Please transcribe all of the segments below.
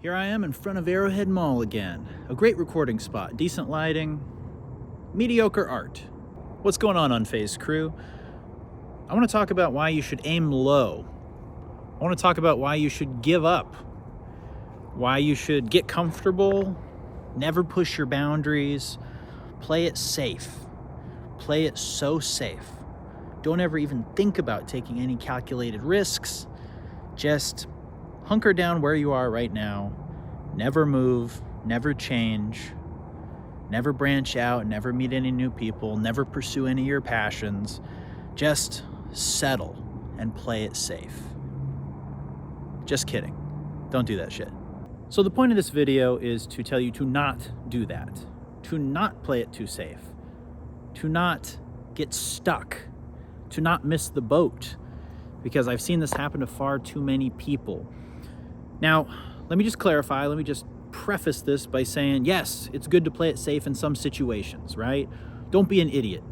Here I am in front of Arrowhead Mall again. A great recording spot, decent lighting, mediocre art. What's going on Unfazed crew? I want to talk about why you should aim low. I want to talk about why you should give up. Why you should get comfortable, never push your boundaries, play it safe. Play it so safe. Don't ever even think about taking any calculated risks. Just hunker down where you are right now. Never move, never change, never branch out, never meet any new people, never pursue any of your passions. Just settle and play it safe. Just kidding. Don't do that shit. So the point of this video is to tell you to not do that. To not play it too safe. To not get stuck. To not miss the boat. Because I've seen this happen to far too many people. Now, let me just clarify, let me just preface this by saying, yes, it's good to play it safe in some situations, right? Don't be an idiot.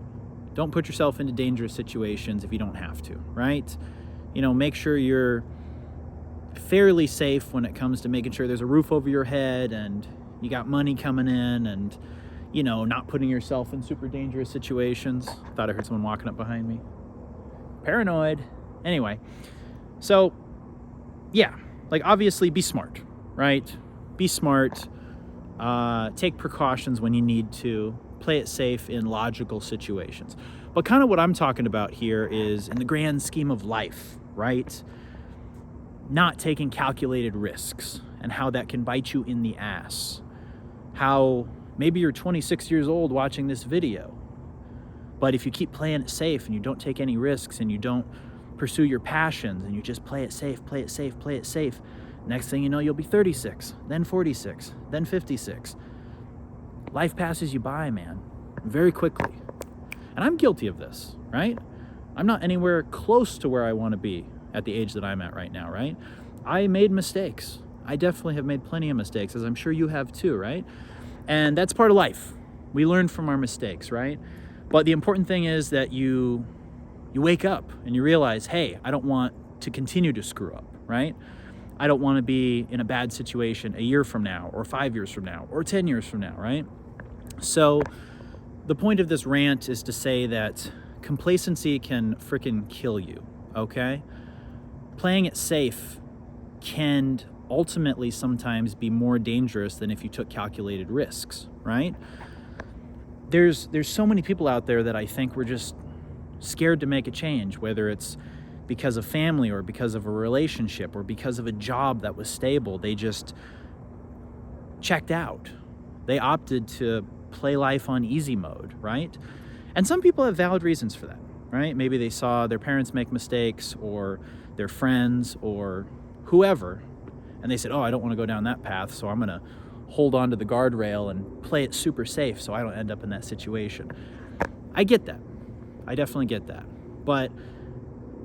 Don't put yourself into dangerous situations if you don't have to, right? You know, make sure you're fairly safe when it comes to making sure there's a roof over your head and you got money coming in and, you know, not putting yourself in super dangerous situations. Thought I heard someone walking up behind me. Paranoid. Anyway, so, yeah. Like, obviously, be smart, right? Be smart. Take precautions when you need to. Play it safe in logical situations. But kind of what I'm talking about here is in the grand scheme of life, right? Not taking calculated risks and how that can bite you in the ass. How maybe you're 26 years old watching this video, but if you keep playing it safe and you don't take any risks and you don't pursue your passions and you just play it safe, play it safe, play it safe. Next thing you know, you'll be 36, then 46, then 56. Life passes you by, man, very quickly. And I'm guilty of this, right? I'm not anywhere close to where I want to be at the age that I'm at right now, right? I made mistakes. I definitely have made plenty of mistakes, as I'm sure you have too, right? And that's part of life. We learn from our mistakes, right? But the important thing is that you wake up and you realize, hey, I don't want to continue to screw up, right? I don't want to be in a bad situation a year from now or 5 years from now or 10 years from now, right? So the point of this rant is to say that complacency can frickin' kill you, okay? Playing it safe can ultimately sometimes be more dangerous than if you took calculated risks, right? There's so many people out there that I think were just scared to make a change, whether it's because of family or because of a relationship or because of a job that was stable. They just checked out. They opted to play life on easy mode, right? And some people have valid reasons for that, right? Maybe they saw their parents make mistakes or their friends or whoever, and they said, oh, I don't want to go down that path, so I'm going to hold on to the guardrail and play it super safe so I don't end up in that situation. I get that. I definitely get that. But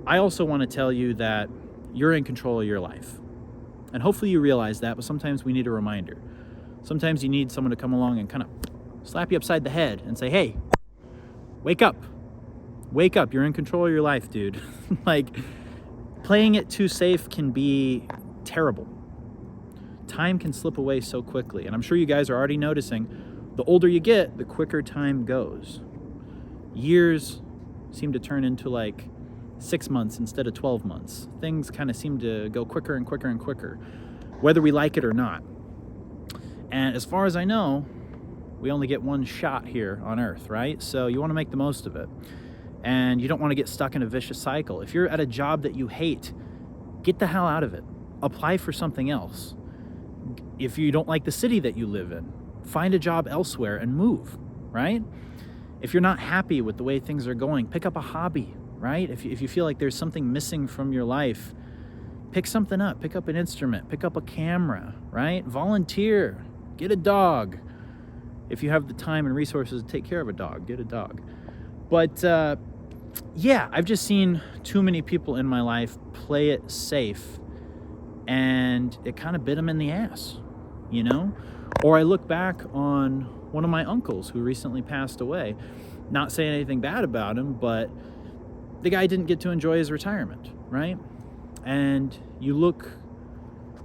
I also want to tell you that you're in control of your life. And hopefully you realize that, but sometimes we need a reminder. Sometimes you need someone to come along and kind of slap you upside the head and say, hey, wake up. Wake up. You're in control of your life, dude. Like, playing it too safe can be terrible. Time can slip away so quickly. And I'm sure you guys are already noticing, the older you get, the quicker time goes. Years seem to turn into like 6 months instead of 12 months. Things kind of seem to go quicker and quicker and quicker, whether we like it or not. And as far as I know, we only get one shot here on Earth, right? So you want to make the most of it. And you don't want to get stuck in a vicious cycle. If you're at a job that you hate, get the hell out of it. Apply for something else. If you don't like the city that you live in, find a job elsewhere and move, right? If you're not happy with the way things are going, pick up a hobby, right? If you feel like there's something missing from your life, pick something up, pick up an instrument, pick up a camera, right? Volunteer, get a dog. If you have the time and resources to take care of a dog, get a dog. But yeah, I've just seen too many people in my life play it safe and it kind of bit them in the ass, you know? Or I look back on one of my uncles who recently passed away. Not saying anything bad about him, but the guy didn't get to enjoy his retirement, right? And you look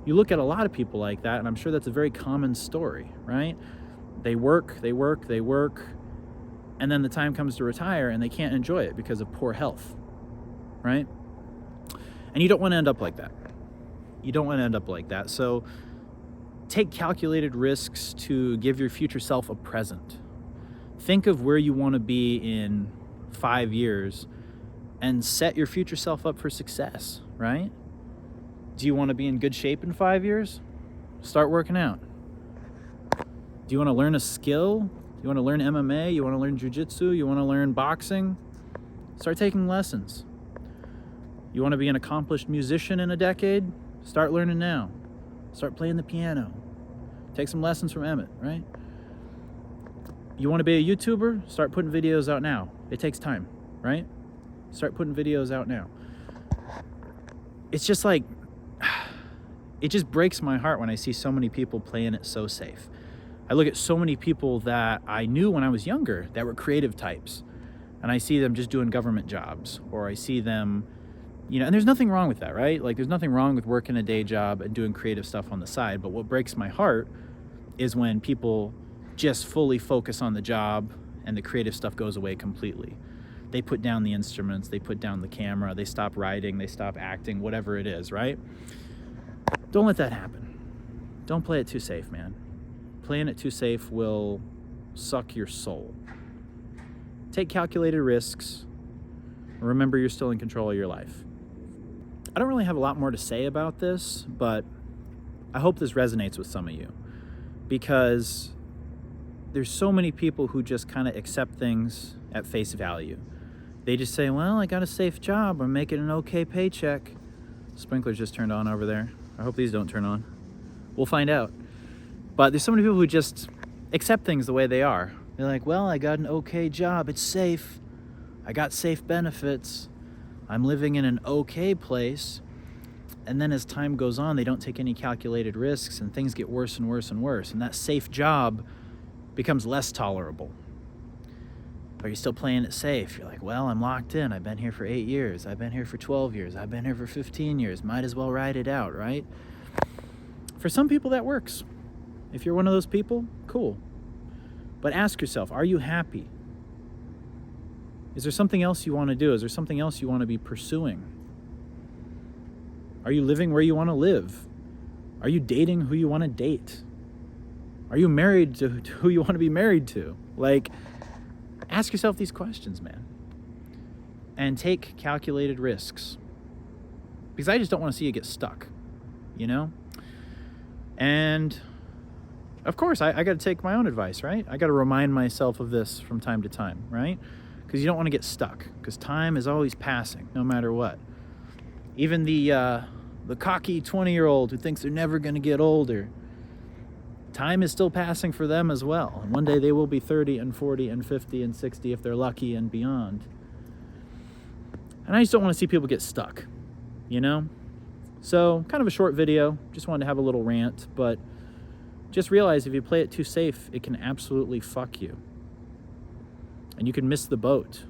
at a lot of people like that, and I'm sure that's a very common story, right? They work, and then the time comes to retire and they can't enjoy it because of poor health, right? And you don't want to end up like that. You don't want to end up like that. So take calculated risks to give your future self a present. Think of where you want to be in 5 years and set your future self up for success, right? Do you want to be in good shape in 5 years? Start working out. Do you want to learn a skill? You want to learn MMA? You want to learn jiu-jitsu? You want to learn boxing? Start taking lessons. You want to be an accomplished musician in a decade? Start learning now. Start playing the piano. Take some lessons from Emmett, right? You want to be a YouTuber? Start putting videos out now. It takes time, right? Start putting videos out now. It's just like, it just breaks my heart when I see so many people playing it so safe. I look at so many people that I knew when I was younger that were creative types, and I see them just doing government jobs, or I see them, and there's nothing wrong with that, right? Like, there's nothing wrong with working a day job and doing creative stuff on the side. But what breaks my heart is when people just fully focus on the job and the creative stuff goes away completely. They put down the instruments, they put down the camera, they stop writing, they stop acting, whatever it is, right? Don't let that happen. Don't play it too safe, man. Playing it too safe will suck your soul. Take calculated risks. Remember, you're still in control of your life. I don't really have a lot more to say about this, but I hope this resonates with some of you, because there's so many people who just kind of accept things at face value. They just say, well, I got a safe job, I'm making an okay paycheck. Sprinklers just turned on over there. I hope these don't turn on. We'll find out. But there's so many people who just accept things the way they are. They're like, well, I got an okay job, it's safe. I got safe benefits. I'm living in an okay place. And then as time goes on, they don't take any calculated risks, and things get worse and worse and worse. And that safe job becomes less tolerable. Are you still playing it safe? You're like, well, I'm locked in. I've been here for 8 years. I've been here for 12 years. I've been here for 15 years. Might as well ride it out, right? For some people, that works. If you're one of those people, cool. But ask yourself, are you happy? Is there something else you want to do? Is there something else you want to be pursuing? Are you living where you want to live? Are you dating who you want to date? Are you married to who you want to be married to? Like, ask yourself these questions, man. And take calculated risks. Because I just don't want to see you get stuck, And of course, I got to take my own advice, right? I got to remind myself of this from time to time, right? Because you don't want to get stuck, because time is always passing, no matter what. Even the cocky 20-year-old who thinks they're never going to get older, time is still passing for them as well. And one day they will be 30 and 40 and 50 and 60 if they're lucky and beyond. And I just don't want to see people get stuck, So, kind of a short video. Just wanted to have a little rant, but just realize if you play it too safe, it can absolutely fuck you. And you can miss the boat.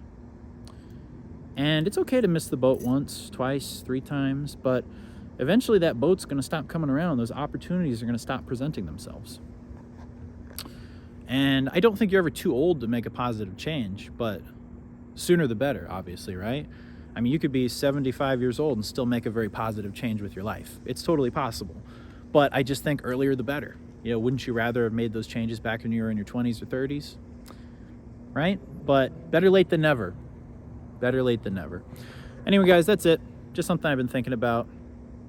And it's okay to miss the boat once, twice, 3 times, but eventually that boat's going to stop coming around. Those opportunities are going to stop presenting themselves. And I don't think you're ever too old to make a positive change, but sooner the better, obviously, right? I mean, you could be 75 years old and still make a very positive change with your life. It's totally possible. But I just think earlier the better. Wouldn't you rather have made those changes back when you were in your 20s or 30s? Right? But better late than never. Better late than never. Anyway, guys, that's it. Just something I've been thinking about.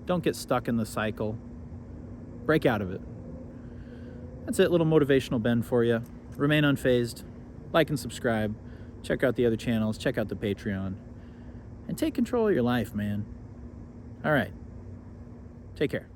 Don't get stuck in the cycle. Break out of it. That's it. Little motivational bend for you. Remain unfazed. Like and subscribe. Check out the other channels. Check out the Patreon. And take control of your life, man. All right. Take care.